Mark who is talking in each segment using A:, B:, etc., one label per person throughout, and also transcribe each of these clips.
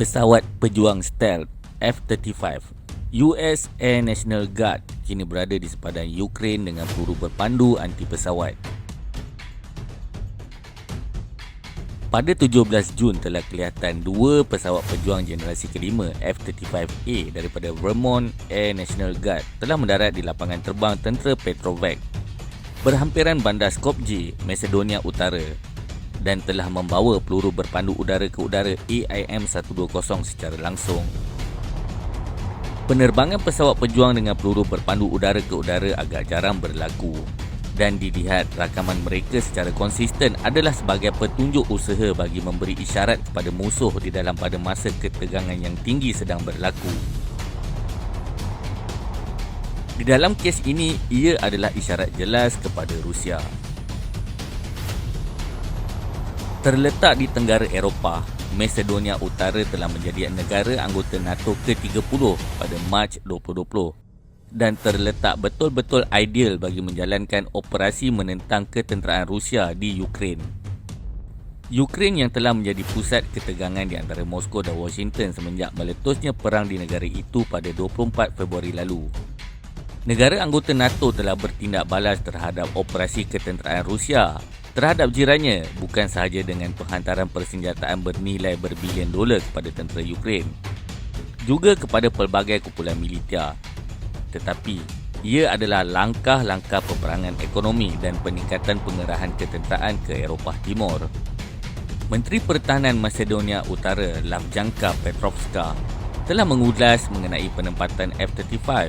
A: Pesawat pejuang stealth F-35 US Air National Guard kini berada di sepadan Ukraine dengan peluru berpandu anti pesawat. Pada 17 Jun telah kelihatan dua pesawat pejuang generasi kelima F-35A daripada Vermont Air National Guard telah mendarat di lapangan terbang tentera Petrovac berhampiran bandar Skopje, Macedonia Utara, dan telah membawa peluru berpandu udara ke udara AIM-120 secara langsung. Penerbangan pesawat pejuang dengan peluru berpandu udara ke udara agak jarang berlaku, dan dilihat rakaman mereka secara konsisten adalah sebagai petunjuk usaha bagi memberi isyarat kepada musuh di dalam pada masa ketegangan yang tinggi sedang berlaku. Di dalam kes ini, ia adalah isyarat jelas kepada Rusia. Terletak di tenggara Eropah, Macedonia Utara telah menjadi negara anggota NATO ke-30 pada Mac 2020 dan terletak betul-betul ideal bagi menjalankan operasi menentang ketenteraan Rusia di Ukraine. Ukraine yang telah menjadi pusat ketegangan di antara Moskow dan Washington semenjak meletusnya perang di negara itu pada 24 Februari lalu. Negara anggota NATO telah bertindak balas terhadap operasi ketenteraan Rusia terhadap jirannya, bukan sahaja dengan penghantaran persenjataan bernilai berbilion dolar kepada tentera Ukraine, juga kepada pelbagai kumpulan militer. Tetapi, ia adalah langkah-langkah peperangan ekonomi dan peningkatan pengerahan ketenteraan ke Eropah Timur. Menteri Pertahanan Macedonia Utara, Lavjanka Petrovska, telah mengulas mengenai penempatan F-35.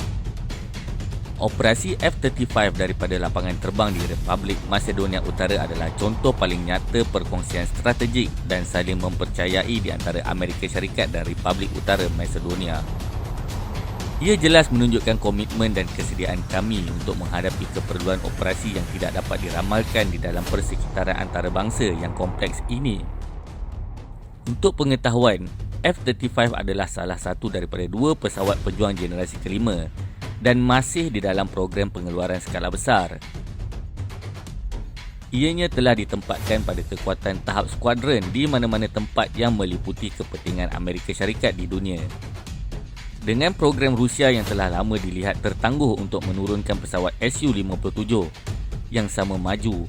A: Operasi F-35 daripada lapangan terbang di Republik Macedonia Utara adalah contoh paling nyata perkongsian strategik dan saling mempercayai di antara Amerika Syarikat dan Republik Utara Macedonia. Ia jelas menunjukkan komitmen dan kesediaan kami untuk menghadapi keperluan operasi yang tidak dapat diramalkan di dalam persekitaran antarabangsa yang kompleks ini. Untuk pengetahuan, F-35 adalah salah satu daripada dua pesawat pejuang generasi kelima dan masih di dalam program pengeluaran skala besar. Ianya telah ditempatkan pada kekuatan tahap skuadron di mana-mana tempat yang meliputi kepentingan Amerika Syarikat di dunia. Dengan program Rusia yang telah lama dilihat tertangguh untuk menurunkan pesawat Su-57 yang sama maju,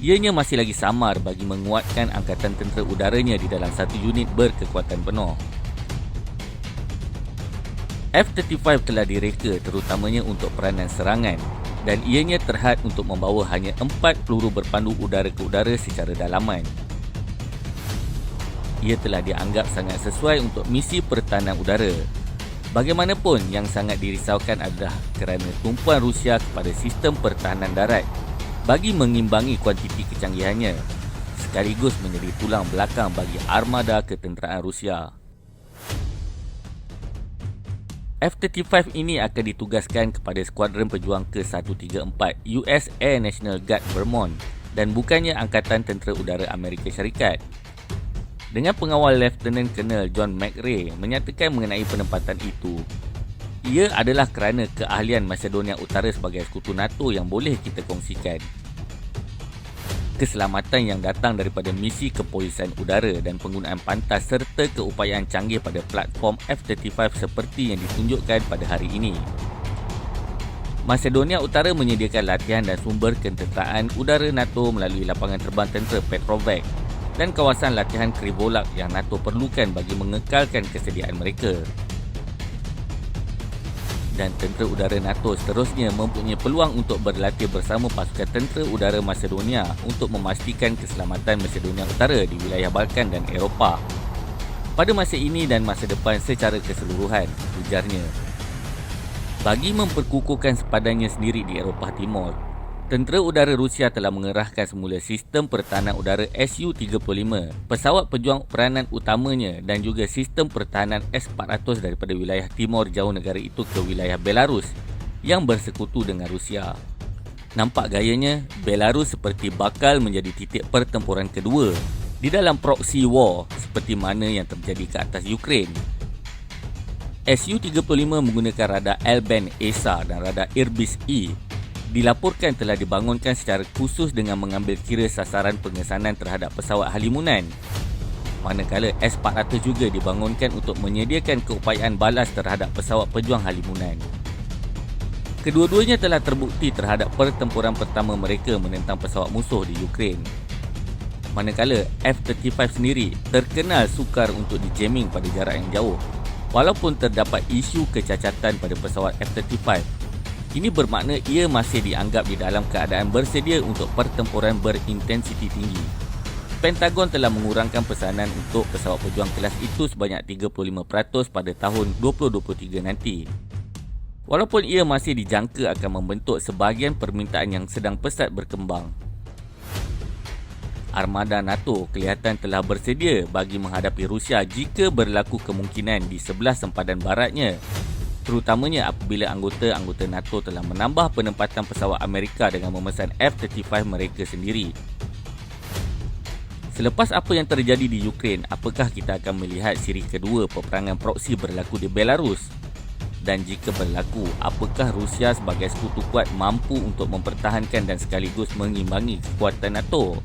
A: ianya masih lagi samar bagi menguatkan angkatan tentera udaranya di dalam satu unit berkekuatan penuh. F-35 telah direka terutamanya untuk peranan serangan dan ianya terhad untuk membawa hanya 4 peluru berpandu udara ke udara secara dalaman. Ia telah dianggap sangat sesuai untuk misi pertahanan udara. Bagaimanapun, yang sangat dirisaukan adalah kerana tumpuan Rusia kepada sistem pertahanan darat bagi mengimbangi kuantiti kecanggihannya, sekaligus menjadi tulang belakang bagi armada ketenteraan Rusia. F-35 ini akan ditugaskan kepada Skuadron Pejuang ke-134 US Air National Guard Vermont dan bukannya Angkatan Tentera Udara Amerika Syarikat. Dengan pengawal Lieutenant Colonel John McRae menyatakan mengenai penempatan itu, ia adalah kerana keahlian Macedonia Utara sebagai sekutu NATO yang boleh kita kongsikan. Keselamatan yang datang daripada misi kepolisian udara dan penggunaan pantas serta keupayaan canggih pada platform F-35 seperti yang ditunjukkan pada hari ini. Macedonia Utara menyediakan latihan dan sumber ketenteraan udara NATO melalui lapangan terbang tentera Petrovac dan kawasan latihan Krivolak yang NATO perlukan bagi mengekalkan kesediaan mereka. Dan tentera udara NATO seterusnya mempunyai peluang untuk berlatih bersama pasukan tentera udara Macedonia untuk memastikan keselamatan Macedonia Utara di wilayah Balkan dan Eropah pada masa ini dan masa depan secara keseluruhan, ujarnya. Bagi memperkukuhkan sepadannya sendiri di Eropah Timur, tentera udara Rusia telah mengerahkan semula sistem pertahanan udara Su-35, pesawat pejuang peranan utamanya, dan juga sistem pertahanan S-400 daripada wilayah timur jauh negara itu ke wilayah Belarus yang bersekutu dengan Rusia. Nampak gayanya, Belarus seperti bakal menjadi titik pertempuran kedua di dalam proxy war seperti mana yang terjadi ke atas Ukraine. Su-35 menggunakan radar L-band ESA dan radar Irbis-E dilaporkan telah dibangunkan secara khusus dengan mengambil kira sasaran pengesanan terhadap pesawat halimunan. Manakala S-400 juga dibangunkan untuk menyediakan keupayaan balas terhadap pesawat pejuang halimunan. Kedua-duanya telah terbukti terhadap pertempuran pertama mereka menentang pesawat musuh di Ukraine. Manakala F-35 sendiri terkenal sukar untuk di-jamming pada jarak yang jauh. Walaupun terdapat isu kecacatan pada pesawat F-35, ini bermakna ia masih dianggap di dalam keadaan bersedia untuk pertempuran berintensiti tinggi. Pentagon telah mengurangkan pesanan untuk pesawat pejuang kelas itu sebanyak 35% pada tahun 2023 nanti. Walaupun ia masih dijangka akan membentuk sebahagian permintaan yang sedang pesat berkembang. Armada NATO kelihatan telah bersedia bagi menghadapi Rusia jika berlaku kemungkinan di sebelah sempadan baratnya, terutamanya apabila anggota-anggota NATO telah menambah penempatan pesawat Amerika dengan memesan F-35 mereka sendiri. Selepas apa yang terjadi di Ukraine, apakah kita akan melihat siri kedua peperangan proksi berlaku di Belarus? Dan jika berlaku, apakah Rusia sebagai sekutu kuat mampu untuk mempertahankan dan sekaligus mengimbangi kekuatan NATO?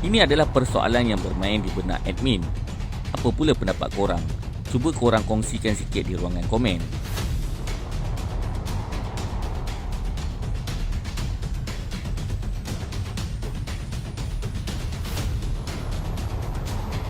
A: Ini adalah persoalan yang bermain di benak admin. Apa pula pendapat korang? Cuba korang kongsikan sikit di ruangan komen.